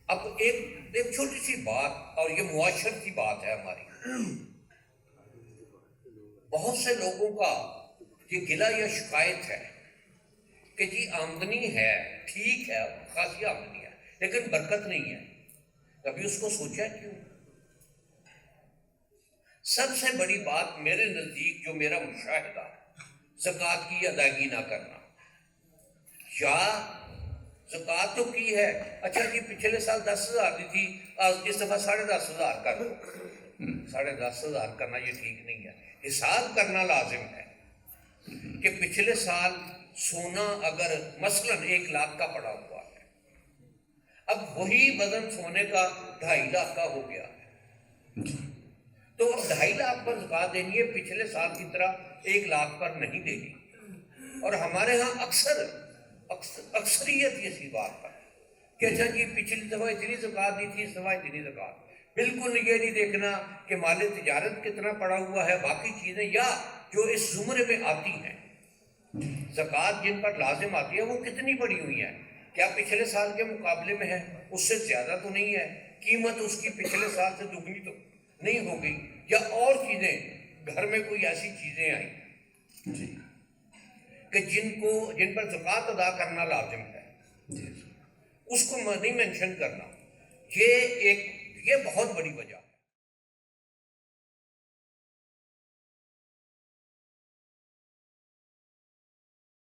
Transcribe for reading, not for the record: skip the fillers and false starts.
اب ایک چھوٹی سی بات، اور یہ معاشرتی بات ہے ہماری، بہت سے لوگوں کا یہ گلہ یا شکایت ہے کہ جی آمدنی ہے، ٹھیک ہے، خاصی آمدنی ہے، لیکن برکت نہیں ہے. کبھی اس کو سوچا کیوں؟ سب سے بڑی بات میرے نزدیک جو میرا مشاہدہ، زکوٰۃ کی ادائیگی نہ کرنا. یا زکوٰۃ تو کی ہے، اچھا جی پچھلے سال 10,000 دی تھی، اس دفعہ 10,500 کر دو. 10,500 کرنا یہ ٹھیک نہیں ہے. حساب کرنا لازم ہے کہ پچھلے سال سونا اگر مثلاً 1,00,000 کا پڑا ہوا ہے، اب وہی وزن سونے کا 2.5 کا ہو گیا ہے، تو اب 2.5 پر زکوٰۃ دینی ہے، پچھلے سال کی طرح 1,00,000 پر نہیں دینی. اور ہمارے ہاں اکثریت یہ سی بات پر کہ اچھا جی پچھلی دفعہ اتنی زکوٰۃ دی تھی، اس دفعہ اتنی زکوٰۃ. بالکل یہ نہیں دیکھنا کہ مال تجارت کتنا پڑا ہوا ہے، باقی چیزیں یا جو اس زمرے میں آتی ہیں، زکوٰۃ جن پر لازم آتی ہے وہ کتنی پڑی ہوئی ہیں، کیا پچھلے سال کے مقابلے میں ہے؟ اس سے زیادہ تو نہیں ہے، قیمت اس کی پچھلے سال سے دگنی تو نہیں ہو گئی، یا اور چیزیں گھر میں کوئی ایسی چیزیں آئیں جی کہ جن پر زکوٰۃ ادا کرنا لازم ہے، جی اس کو نہیں مینشن کرنا، یہ بہت بڑی وجہ.